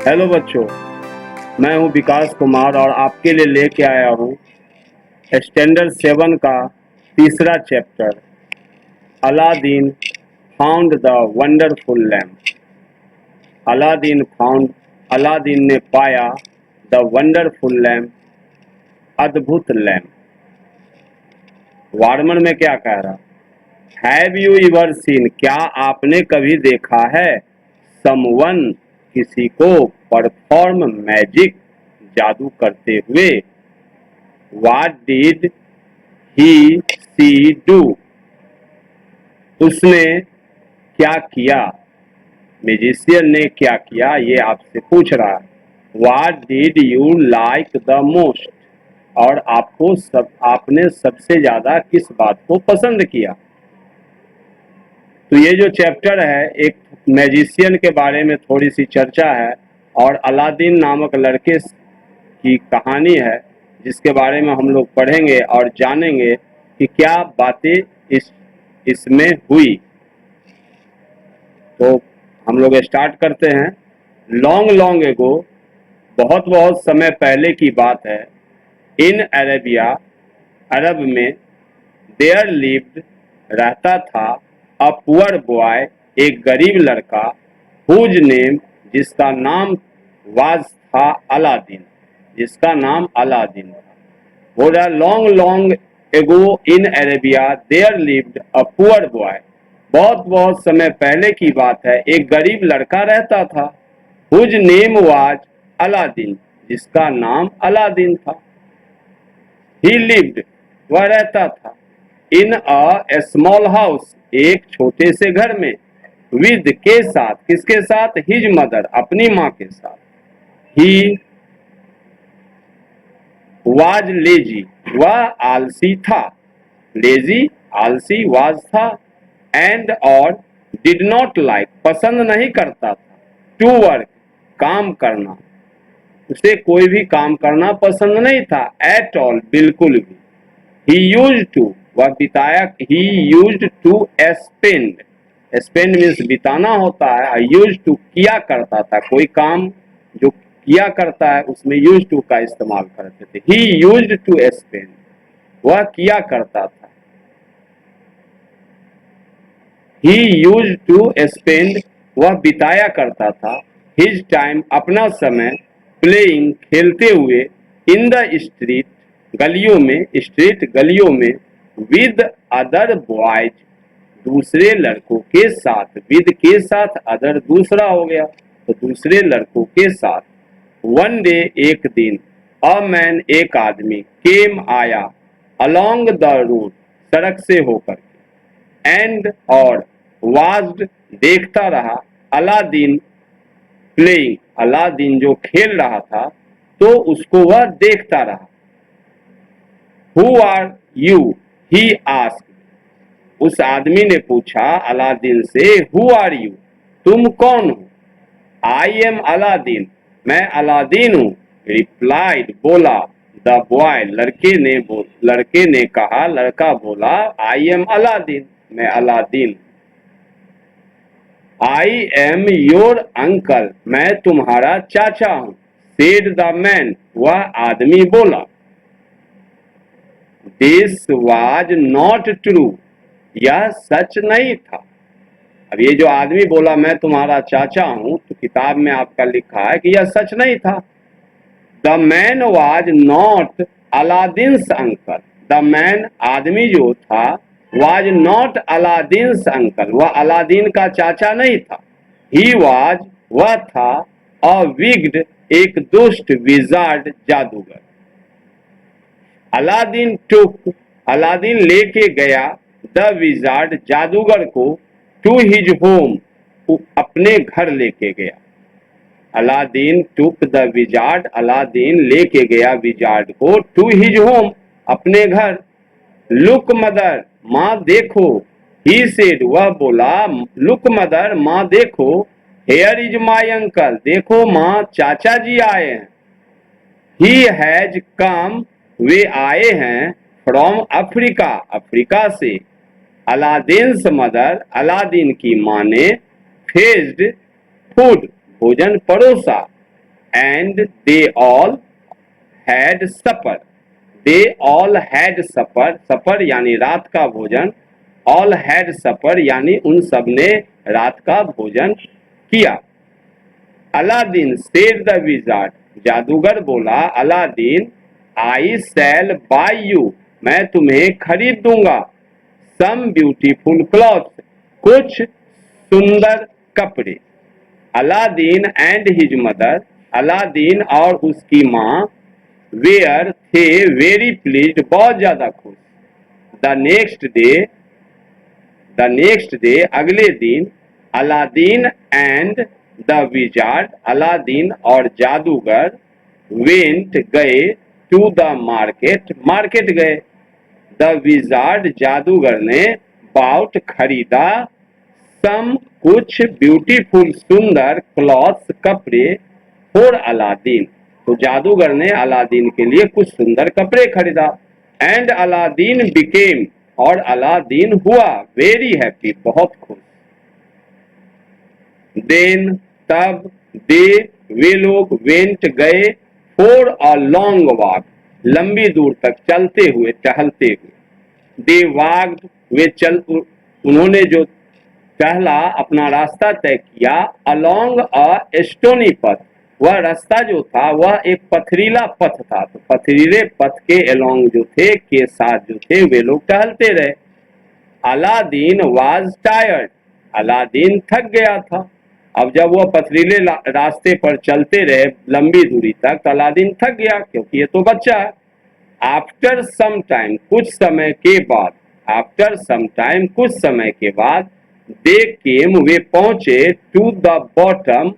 Hello बच्चों, मैं हूं विकास कुमार और आपके लिए लेके आया हूं स्टैंडर्ड 7 का तीसरा chapter Aladdin found the wonderful lamp. Aladdin ने पाया द वंडरफुल लैम्प, अद्भुत लैम्प। वार्मन में क्या कह रहा? हैव यू एवर सीन, क्या आपने कभी देखा है, समवन, किसी को, परफॉर्म मैजिक, जादू करते हुए। What did he she do, उसने क्या किया, मैजिशियन ने क्या किया, ये आपसे पूछ रहा है। What did you like the most, और आपने सबसे ज्यादा किस बात को पसंद किया। तो ये जो चैप्टर है एक मैजिशियन के बारे में थोड़ी सी चर्चा है और अलादीन नामक लड़के की कहानी है जिसके बारे में हम लोग पढ़ेंगे और जानेंगे कि क्या बातें इसमें हुई। तो हम लोग स्टार्ट करते हैं। लॉन्ग लॉन्ग एगो, बहुत बहुत समय पहले की बात है। इन अरेबिया, अरब में, देयर लिव्ड, रहता था, अ पुअर बॉय, एक गरीब लड़का, हुज नेम, जिसका नाम, वाज था, अलादीन, जिसका नाम अलादीन था। वो long long ago in Arabia there lived a poor boy, बहुत बहुत समय पहले की बात है, एक गरीब लड़का रहता था। हुज नेम वाज अलादीन, जिसका नाम अलादीन था। ही लिव्ड, वह रहता था, इन अ स्मॉल हाउस, एक छोटे से घर में, विद, के साथ, किसके साथ, हिज मदर, अपनी माँ के साथ। ही वाज लेजी, वह आलसी था, लेजी, आलसी, वाज था, एंड, और, डिड नॉट लाइक, पसंद नहीं करता था, टू वर्क, काम करना, उसे कोई भी काम करना पसंद नहीं था, एट ऑल, बिल्कुल भी। ही यूज्ड टू, वह बिताया, he used to spend, spend means बिताना होता है, यूज्ड टू किया करता था, कोई काम जो किया करता है उसमें यूज टू का इस्तेमाल करते थे। ही यूज्ड टू स्पेंड, वह किया करता था, ही यूज्ड टू स्पेंड, वह बिताया करता था, हिज टाइम, अपना समय, प्लेइंग, खेलते हुए, इन द स्ट्रीट, गलियों में, स्ट्रीट गलियों में, विद अदर बॉयज, दूसरे लड़कों के साथ, विद के साथ, अदर दूसरा हो गया तो दूसरे लड़कों के साथ। वन डे, एक दिन, अ मैन, एक आदमी, केम, आया, अलोंग द रोड, सड़क से होकर, एंड, और, वाज्ड, देखता रहा, अलादीन, प्लेइंग, अलादीन जो खेल रहा था तो उसको वह देखता रहा। Who are you, he asked, उस आदमी ने पूछा अलादीन से, हु आर यू, तुम कौन हो। आई एम अलादीन, मैं अलादीन हूँ, रिप्लाइड, बोला, द बॉय, लड़के ने कहा, लड़का बोला, आई एम अलादीन, मैं Aladdin. I am your uncle, मैं तुम्हारा चाचा हूं, सेड द मैन, वह आदमी बोला। दिस वाज नॉट ट्रू, यह सच नहीं था। अब ये जो आदमी बोला मैं तुम्हारा चाचा हूं, तो किताब में आपका लिखा है कि यह सच नहीं था। The man was not Aladdin's uncle, the man, आदमी जो था, वाज नॉट अलादीन्स अंकल, वह अलादीन का चाचा नहीं था। ही वाज, वह था, अ विग्ड, एक दुष्ट, विजार्ड, जादूगर। अलादीन टुक, अलादीन लेके गया, द विजार्ड, जादूगर को, टू हिज होम, अपने घर लेके गया। Aladdin took the wizard, Aladdin लेके गया विजार्ड को, टू हिज होम, अपने घर। लुक मदर, माँ देखो, ही सेड, वह बोला, लुक मदर, माँ देखो, हेयर इज माई अंकल, देखो माँ, चाचा जी आए हैं। ही हैज कम, वे आए हैं, फ्रॉम अफ्रीका, अफ्रीका से। अलादीन्स मदर, अलादीन की माँ ने, फेज्ड फूड, भोजन परोसा, and they all had supper. They all had supper. Supper यानी रात का भोजन. All had supper यानी उन सब ने रात का भोजन किया. Aladdin said the wizard. जादूगर बोला, Aladdin, I shall buy you. मैं तुम्हें खरीद दूंगा. Some beautiful clothes. कुछ सुंदर कपड़े. Aladdin and his mother. Aladdin और उसकी माँ वेयर थे वेरी प्लीज्ड, बहुत ज्यादा खुश. द नेक्स्ट डे अगले दिन, Aladdin and the wizard. Aladdin और जादूगर वेंट गए टू द मार्केट. मार्केट गए. द विजार्ड जादूगर ने बाउट खरीदा सम कुछ ब्यूटीफुल सुंदर क्लॉथ्स कपड़े फॉर अलादीन. तो जादूगर ने अलादीन के लिए कुछ सुंदर कपड़े खरीदा. एंड अलादीन बिकेम, और अलादीन हुआ वेरी हैप्पी, बहुत खुश. देन तब दे वे लोग वेंट गए फॉर अ लॉन्ग वॉक, लंबी दूर तक चलते हुए टहलते हुए. दे वॉक्ड, वे चल, उन्होंने जो टहला अपना रास्ता तय किया. अलोंग अ स्टोनी पथ, वह रास्ता जो था वह एक पथरीला पथ था. तो पथरीले पथ के अलोंग जो थे, के साथ जो थे, वे लोग टहलते रहे. अलादीन वाज टायर्ड, अलादीन थक गया था. अब जब वह पथरीले रास्ते पर चलते रहे लंबी दूरी तक, तो अलादीन थक गया, क्योंकि ये तो बच्चा है. आफ्टर सम टाइम, कुछ समय के बाद. आफ्टर सम टाइम, कुछ समय के बाद. दे केम, वे पहुंचे टू द बॉटम,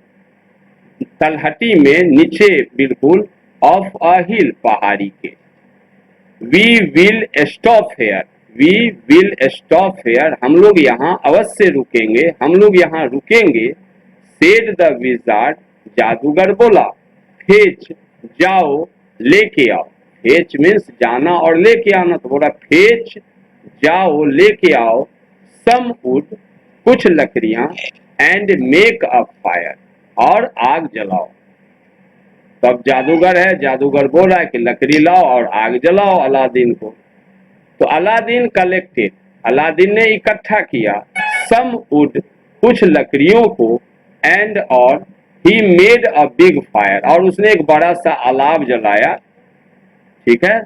तलहटी में, नीचे बिल्कुल, ऑफ अ हिल, पहाड़ी के. We will stop here, we will stop here, हम लोग यहाँ अवश्य रुकेंगे, हम लोग यहाँ रुकेंगे. सेड द विजार्ड, जादूगर बोला. फेच, जाओ, लेके आओ. फेच मीन्स जाना और लेके आना, तो बोला फेच, जाओ, लेके आओ. सम वुड, कुछ लकड़ियां. एंड मेक अ फायर, और आग जलाओ. तब जादूगर है, जादूगर बोल रहा है कि लकड़ी लाओ और आग जलाओ अलादीन को. तो अलादीन कलेक्टेड, अलादीन ने इकट्ठा किया. सम वुड, कुछ लकड़ियों को. एंड और he made a big fire, और उसने एक बड़ा सा अलाव जलाया. ठीक है,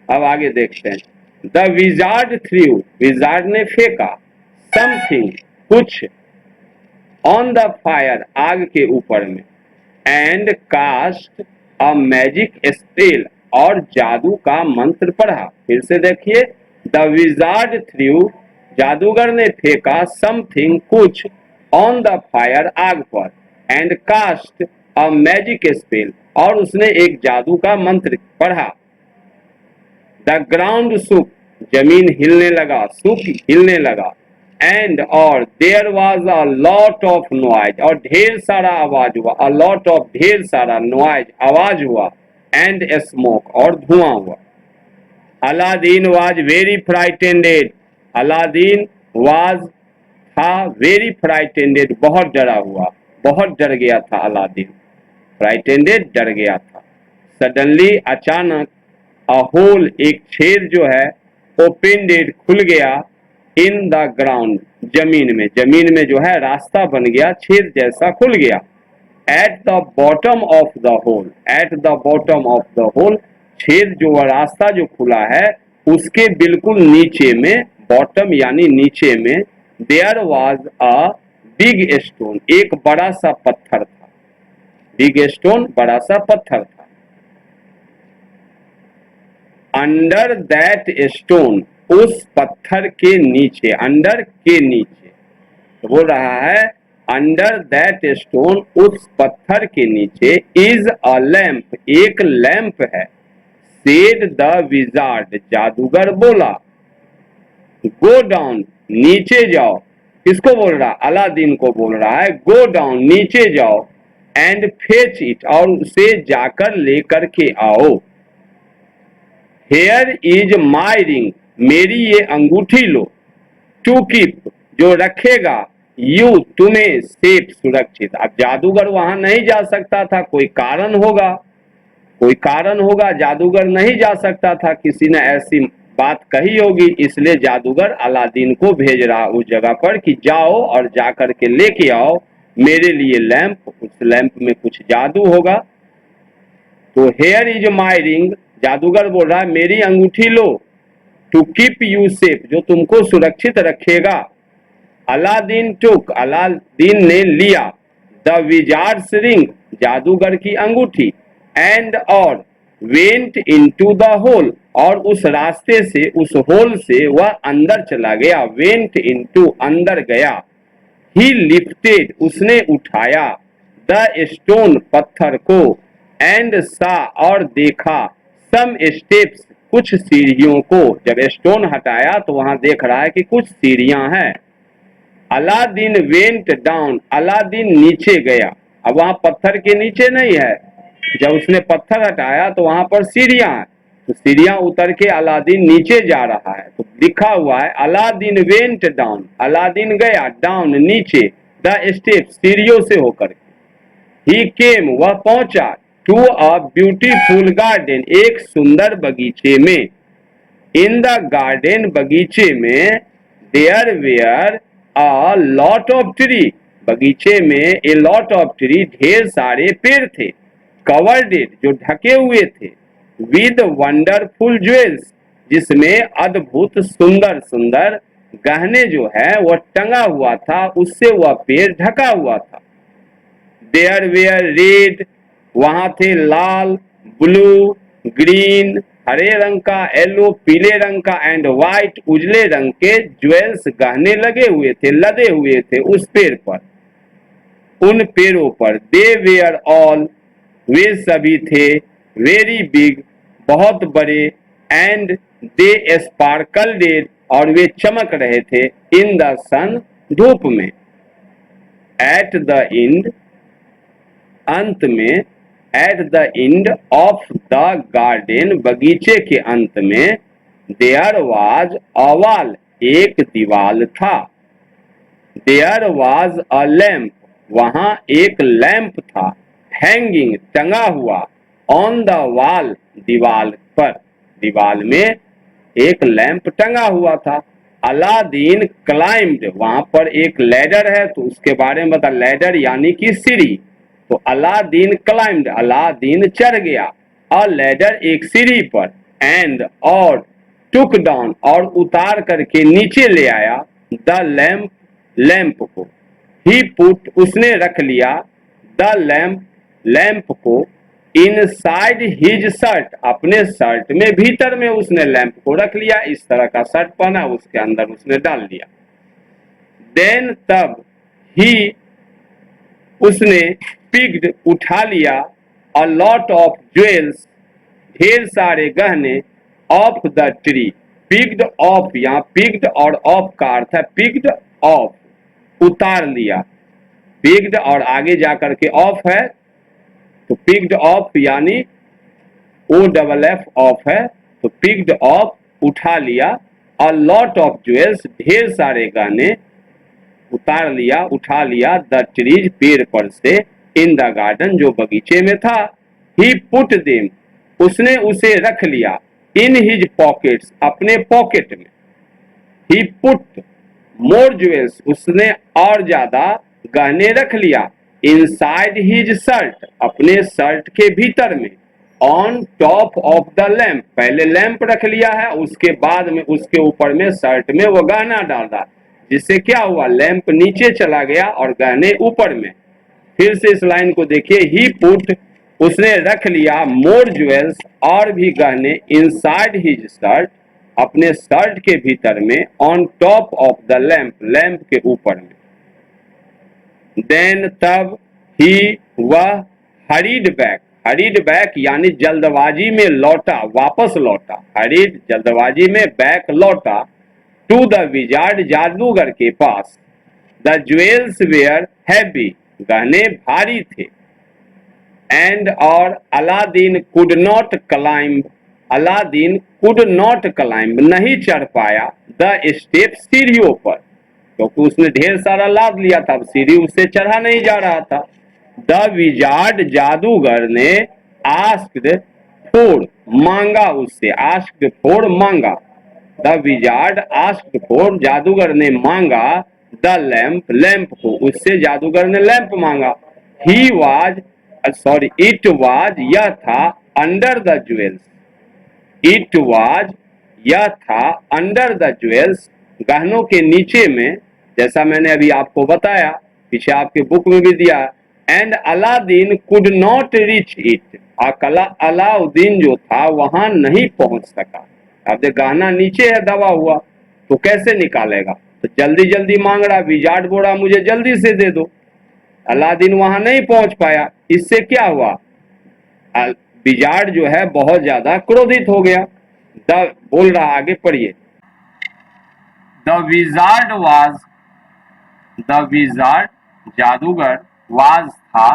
अब आगे देखते हैं. द विजार्ड थ्रू, विजार्ड ने फेंका. समथिंग, कुछ. ऑन द फायर, आग के ऊपर में. And cast a magic spell, और जादू का मंत्र पढ़ा. फिर से देखिए. द विजार्ड थ्रू, जादूगर ने फेंका. समथिंग, कुछ. ऑन द फायर, आग पर. And cast a magic spell, और उसने एक जादू का मंत्र पढ़ा. द ग्राउंड सुक, जमीन हिलने लगा, सुक हिलने लगा. एंड और there was a lot of noise, और ढेर सारा आवाज हुआ. अ लॉट ऑफ, ढेर सारा. नॉइज, आवाज हुआ. एंड स्मोक, और धुआं हुआ. Aladdin was very frightened, Aladdin was था वेरी फ्राइटेंडेड, बहुत डरा हुआ, बहुत डर गया था अलादीन. फ्राइटेंडेड, डर गया था. सडनली, अचानक. अ होल, एक छेद जो है, ओपेंडेड, खुल गया. इन द ग्राउंड, जमीन में, जमीन में जो है रास्ता बन गया, छेद जैसा खुल गया. At the bottom of the hole, at the bottom of the hole, छेद जो वह रास्ता जो खुला है उसके बिल्कुल नीचे में, बॉटम यानी नीचे में. There was a big stone, एक बड़ा सा पत्थर था. बिग स्टोन, बड़ा सा पत्थर था. अंडर दैट स्टोन, उस पत्थर के नीचे. अंडर, के नीचे, तो बोल रहा है अंडर दैट स्टोन, उस पत्थर के नीचे. इज अ लैंप, एक लैंप है. सेड द विजार्ड, जादूगर बोला. गो डाउन, नीचे जाओ. किसको बोल रहा? अलादीन को बोल रहा है. गो डाउन, नीचे जाओ. एंड फेच इट, और उसे जाकर लेकर के आओ. हेयर इज माई रिंग, मेरी ये अंगूठी लो. टू कीप, जो रखेगा. यू तुम्हें सेफ सुरक्षित। अब जादूगर वहां नहीं जा सकता था, कोई कारण होगा, कोई कारण होगा, जादूगर नहीं जा सकता था, किसी ने ऐसी बात कही होगी, इसलिए जादूगर अलादीन को भेज रहा उस जगह पर कि जाओ और जाकर के लेके आओ मेरे लिए लैंप, उस लैंप में कुछ जादू होगा। तो हेयर इज माई रिंग, जादूगर बोल रहा है मेरी अंगूठी लो, टू कीप यू सेफ, जो तुमको सुरक्षित रखेगा। अलादीन टुक, अलादीन ने लिया, द विजार्ड्स रिंग, जादूगर की अंगूठी, एंड और वेंट इनटू द होल, और उस रास्ते से, उस होल से वह अंदर चला गया, वेंट इनटू अंदर गया। ही लिफ्टेड, उसने उठाया, द स्टोन, पत्थर को, एंड सा, और देखा, सम स्टेप्स, कुछ सीढ़ियों को। जब स्टोन हटाया तो वहां देख रहा है कि कुछ सीढ़ियां हैं। अलादीन वेंट डाउन, अलादीन नीचे गया। अब वहां पत्थर के नीचे नहीं है, जब उसने पत्थर हटाया तो वहां पर सीढ़ियां हैं, तो सीढ़ियां उतर के अलादीन नीचे जा रहा है। तो लिखा हुआ है अलादीन वेंट डाउन, अलादीन गया डाउन नीचे, द स्टेप, सीढ़ियों से होकर। ही केम, वह पहुंचा, टू अ ब्यूटीफुल गार्डन, एक सुंदर बगीचे में। इन द गार्डन, बगीचे में, there were a lot of tree, बगीचे में ए लॉट ऑफ ट्री, ढेर सारे पेड़ थे। कवर्ड इट, जो ढके हुए थे, विद वंडरफुल ज्वेल्स, जिसमें अद्भुत सुंदर सुंदर गहने जो है वह टंगा हुआ था, उससे वह पेड़ ढका हुआ था। देयर वेयर रेड, वहां थे लाल, ब्लू, ग्रीन, हरे रंग का, येलो, पीले रंग का, एंड व्हाइट, उजले रंग के ज्वेल्स, गहने लगे हुए थे, लदे हुए थे उस पेड़ पर, उन पेड़ों पर। दे वेयर ऑल, वे सभी थे, वेरी बिग, बहुत बड़े, एंड दे स्पार्कल्ड, और वे चमक रहे थे, इन द सन, धूप में। एट द एंड, अंत में, at the end of the garden, बगीचे के अंत में, देयर वाज अ वॉल, एक दीवाल था। देयर वाज अ लैंप, वहां एक लैंप था। हैंगिंग, टंगा हुआ, ऑन द वॉल, दीवाल पर, दीवाल में एक लैंप टंगा हुआ था। अलादीन क्लाइम्ड, वहां पर एक लैडर है तो उसके बारे में बता, लैडर यानी कि सीढ़ी। तो अलादीन क्लाइम्ड, अलादीन चढ़ गया, अ लैडर, एक सीढ़ी पर, एंड, और, टुक डाउन, और उतार करके नीचे ले आया, द लैंप, लैंप को। ही पुट, उसने रख लिया, द लैंप, लैंप को, इनसाइड हिज शर्ट, अपने शर्ट में, भीतर में उसने लैंप को रख लिया, इस तरह का शर्ट पहना, उसके अंदर उसने डाल दिया। देन, तब, ही, उसने, पिक्ड, उठा लिया, अ लॉट ऑफ ज्वेल्स, ढेर सारे गहने, of the tree, picked of, यहाँ पिक्ड और ऑफ का अर्थ है, पिक्ड ऑफ, उतार लिया, पिक्ड और आगे जाकर के ऑफ है, तो पिक्ड ऑफ यानी ओ डबल एफ ऑफ है, तो पिक्ड ऑफ, उठा लिया, अ लॉट ऑफ ज्वेल्स, ढेर सारे गहने, उतार लिया, उठा लिया, द ट्रीज, पेड़ पर से, इन द गार्डन, जो बगीचे में था। ही पुट देम, उसने उसे रख लिया, इन हिज पॉकेट्स, अपने पॉकेट में। ही पुट मोर ज्वेल्स, उसने और ज्यादा गहने रख लिया, इनसाइड हिज शर्ट, अपने शर्ट के भीतर में, on top of the lamp, पहले लैंप रख लिया है, उसके बाद में उसके ऊपर में शर्ट में वो गहना डाल रहा, जिससे क्या हुआ, लैंप नीचे चला गया और गहने ऊपर में। फिर से इस लाइन को देखिए, ही पुट, उसने रख लिया, मोर ज्वेल्स, और भी गहने, इनसाइड हिज शर्ट, अपने शर्ट के भीतर में, on top of the lamp, lamp के ऊपर में। देन, तब, ही, वह, हरीड बैक, हरीड बैक यानी जल्दबाजी में लौटा, वापस लौटा, हरीड, जल्दबाजी में, बैक, लौटा, टू द विजार्ड, जादूगर के पास। द ज्वेल्स वेयर हैवी, गहने भारी थे, एंड, और, Aladdin could not climb, Aladdin could not climb, नहीं चढ़ पाया, द स्टेप, सीढ़ियों पर। क्योंकि उसने ढेर सारा लाद लिया था, अब सीढ़ी उससे चढ़ा नहीं जा रहा था। द विजार्ड जादूगर ने आस्क्ड फॉर मांगा उससे, आस्क्ड फॉर मांगा। द विजार्ड आस्क्ड फॉर जादूगर ने मांगा द लैंप लैंप को, उससे जादूगर ने लैंप मांगा। He was sorry it was यह था under the jewels, it was यह था अंडर द ज्वेल्स गहनों के नीचे में, जैसा मैंने अभी आपको बताया, पीछे आपके बुक में भी दिया। And Aladdin could not reach it, Alauddin जो था वहां नहीं पहुंच सका। अब देख गहना नीचे है दबा हुआ, तो कैसे निकालेगा, तो जल्दी जल्दी मांग रहा, विजार्ड बोल रहा मुझे जल्दी से दे दो। अलादीन वहां नहीं पहुंच पाया, इससे क्या हुआ, विजार्ड जो है बहुत ज्यादा क्रोधित हो गया। द बोल रहा, आगे पढ़िए। द विजार्ड जादूगर वाज था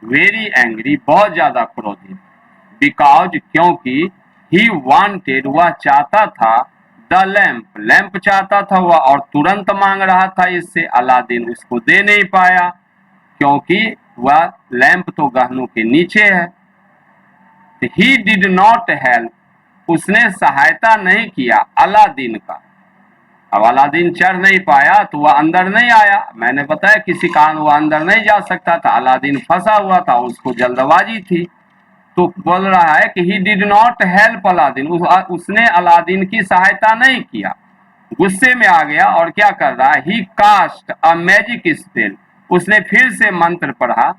वेरी एंग्री, बहुत ज्यादा क्रोधित। बिकॉज क्योंकि ही वांटेड वह चाहता था, द लैंप लैंप चाहता था वह, और तुरंत मांग रहा था इससे। अलादीन उसको दे नहीं पाया क्योंकि वह लैंप तो गहनों के नीचे है। ही डिड नॉट हेल्प, उसने सहायता नहीं किया अलादीन का। अब अलादीन चढ़ नहीं पाया तो वह अंदर नहीं आया, मैंने बताया किसी कारण वह अंदर नहीं जा सकता था, अलादीन फंसा हुआ था, उसको जल्दबाजी थी। तो बोल रहा है कि he did not help Aladdin, उसने अलादीन की सहायता नहीं किया। गुस्से में आ गया और क्या कर रहा है, ही कास्ट अ मैजिक स्पेल, उसने फिर से मंत्र पढ़ा,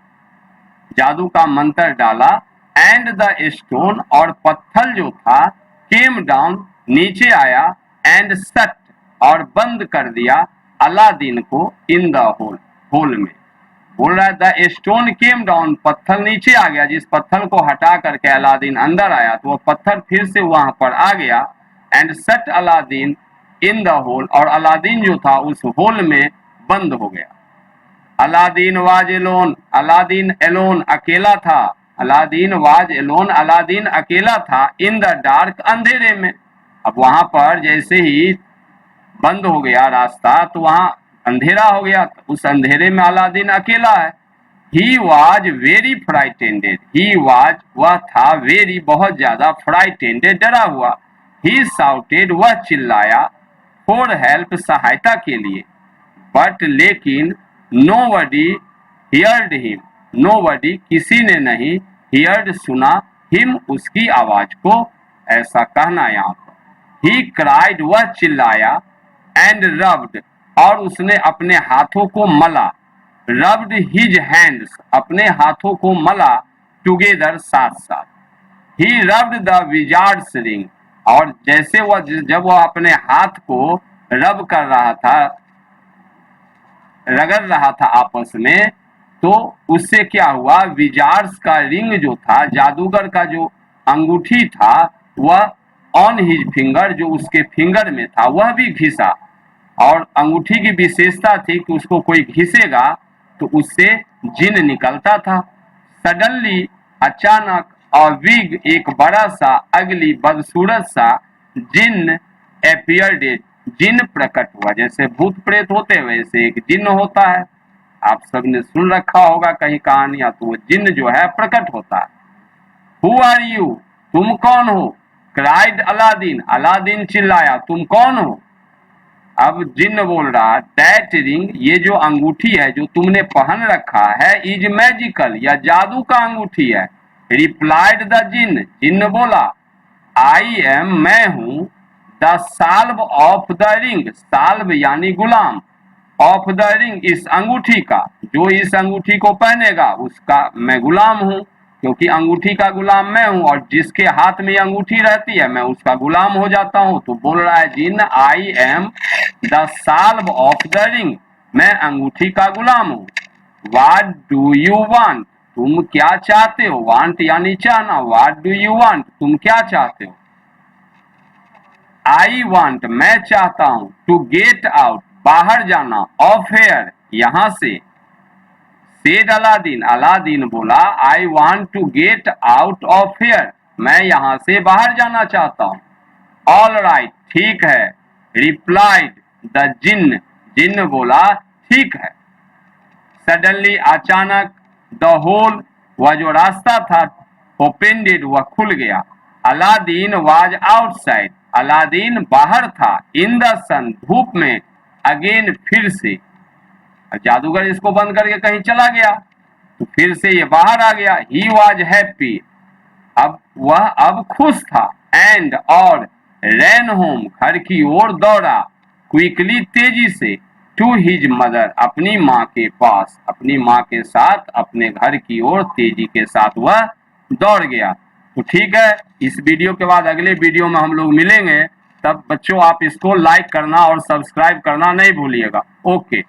जादू का मंत्र डाला। एंड द स्टोन, और पत्थर जो था, केम डाउन नीचे आया, एंड सट, और बंद कर दिया अलादीन को इन द होल, होल में। बोल रहा है द स्टोन केम डाउन, पत्थर नीचे आ गया, जिस पत्थर को हटा करके अलादीन अंदर आया तो वह पत्थर फिर से वहां पर आ गया। And sat Aladdin in the hole, और अलादीन जो था उस होल में बंद हो गया। Aladdin was alone, Aladdin alone अकेला था, अलादीन वाज एलोन, अलादीन अकेला था, इन द डार्क अंधेरे में। अब वहां पर जैसे ही बंद हो गया रास्ता तो वहां अंधेरा हो गया, उस अंधेरे में अलादीन अकेला है। He was very frightened, he was वह था, वेरी बहुत ज्यादा, फ्राइटेंडेड डरा हुआ। ही साउटेड वह चिल्लाया, फॉर हेल्प सहायता के लिए। बट लेकिन नोबडी हियर्ड हिम, नोबडी किसी ने नहीं, हियर्ड सुना, हिम उसकी आवाज को, ऐसा कहना यहाँ पर। ही क्राइड वह चिल्लाया, एंड रब्ड और उसने अपने हाथों को मला, रब्ड हिज हैंड्स अपने हाथों को मला, टुगेदर साथ साथ। ही रब्ड द विजार्ड्स रिंग, और जैसे वह जब वह अपने हाथ को रब कर रहा था, रगड़ रहा था आपस में, तो उससे क्या हुआ, विजार्ड्स का रिंग जो था, जादूगर का जो अंगूठी था, वह ऑन हिज फिंगर, जो उसके फिंगर में था, वह भी घिसा। और अंगूठी की विशेषता थी कि उसको कोई घिसेगा तो उससे जिन निकलता था। सडनली अचानक, और विग एक बड़ा सा, अगली बदसूरत सा, जिन एपियर्ड, जिन प्रकट हुआ, जैसे भूत प्रेत होते वैसे एक जिन होता है, आप सबने सुन रखा होगा कहीं कहानियां, तो वो जिन जो है प्रकट होता है। हु आर यू, तुम कौन हो, क्राइड अलादीन, अलादीन चिल्लाया, तुम कौन हो। अब जिन्न बोल रहा, दैट रिंग, ये जो अंगूठी है जो तुमने पहन रखा है, इज मैजिकल, या जादू का अंगूठी है। रिप्लाइड द जिन्न, जिन्न बोला, आई एम, मैं हूं, the slave of the ring, slave यानी गुलाम, ऑफ द रिंग इस अंगूठी का, जो इस अंगूठी को पहनेगा उसका मैं गुलाम हूं, क्योंकि अंगूठी का गुलाम मैं हूं, और जिसके हाथ में अंगूठी रहती है मैं उसका गुलाम हो जाता हूं। तो बोल रहा है जिन, I am the slave of the ring, मैं अंगूठी का गुलाम हूं। व्हाट डू यू वांट, तुम क्या चाहते हो, वांट यानी चाहना, व्हाट डू यू वांट, तुम क्या चाहते हो। आई वांट, मैं चाहता हूं, टू गेट आउट, बाहर जाना, ऑफ हेयर, यहां से। सेड अलादीन, अलादीन बोला, I want to get out of here, मैं यहां से बाहर जाना चाहता हूं। ऑल राइट, ठीक है। रिप्लाइड द जिन्न, जिन्न बोला ठीक है। सडनली अचानक द होल वह जो रास्ता था ओपेंडेड वह खुल गया। अलादीन वाज आउटसाइड अलादीन बाहर था। इन द सन धूप में अगेन फिर से। जादूगर इसको बंद करके कहीं चला गया तो फिर से ये बाहर आ गया। ही वाज हैप्पी अब वह अब खुश था। एंड और रैन होम घर की ओर दौड़ा। क्विकली तेजी से टू हिज मदर अपनी माँ के पास अपनी माँ के साथ अपने घर की ओर तेजी के साथ वह दौड़ गया। तो ठीक है, इस वीडियो के बाद अगले वीडियो में हम लोग मिलेंगे। तब बच्चों आप इसको लाइक करना और सब्सक्राइब करना नहीं भूलिएगा। ओके।